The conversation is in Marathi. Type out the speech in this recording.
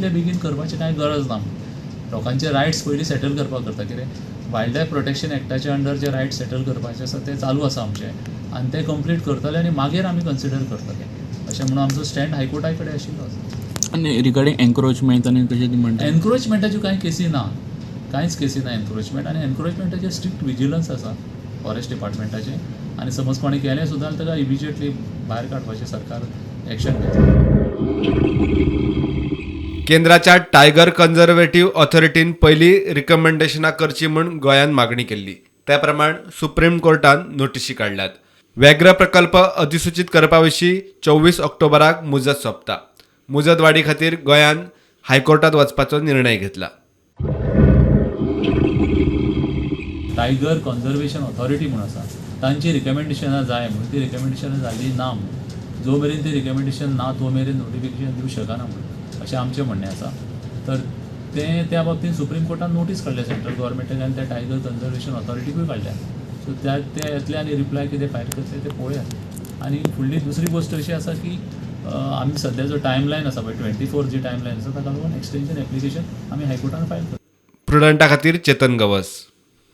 इतले बेगीन करपाची कांय गरज ना. लोकांचे रायट्स पयलीं सेटल करपाक करता. कितें वायल्ड लायफ प्रोटेक्शन एक्टाच्या अंडर जे रायट्स सेटल करपाचे आसा ते चालू आसा आमचे, आनी ते कंप्लीट करतले आनी मागीर आमी कन्सिडर करतले अशें म्हणून आमचो स्टँड हायकोर्टा कडेन आशिल्लो आसा. आनी रिगार्डींग एनक्रोचमेंट आनी तशें ती म्हणटा एनक्रोचमेंटाच्यो कांय केसी ना, कांयच केसी ना एनक्रोचमेंट. आनी एनक्रोचमेंटाचेर स्ट्रिक्ट विजिलन्स आसा फॉरेस्ट डिपार्टमेंटाचें, आनी समज कोणें केलें सुद्दां ताका इमिजिएटली भायर काडपाचें सरकार एक्शन घेता. केंद्राच्या टायगर कन्झर्वेटिव्ह ऑथॉरिटीन पयलीं रिकमेंडेशनां करची म्हूण गोंयान मागणी केल्ली. त्या प्रमाण सुप्रीम कोर्टान नोटीसी काडल्यात. व्याघ्र प्रकल्प अधिसूचीत करपा विशीं 24 ऑक्टोबराक मुजत सोंपता. मुजत वाडी खातीर गोंयान हायकोर्टात वचपाचो निर्णय घेतला. टायगर कन्झर्वेशन ऑथॉरिटी म्हणून आसा, तांची रिकमेंडेशनां जाय म्हणून ती रिकमेंडेशनां जाल्ली ना म्हणून. जो मेरेन ती रिकमेंडेशन ना तो मेरेन नोटिफिकेशन दिवंक शकना म्हणून अशें आमचें म्हणणें आसा. तर तें त्या बाबतींत सुप्रीम कोर्टान नोटीस काडल्या सेंट्रल गव्हर्मेंटान आनी त्या टायगर कन्झर्वेशन ऑथॉरिटीकूय काडल्या. सो ते येतले आनी रिप्लाय कितें फायल करतले ते पळोवया. आनी फुडली दुसरी गोश्ट अशी आसा की आमी सद्या जो टायमलायन आसा पळय 24 जी टायमलायन आसा ताका लागून एक्सटेंशन एप्लिकेशन आमी हायकोर्टान फायल करता. प्रुडंटा खातीर चेतन गवस.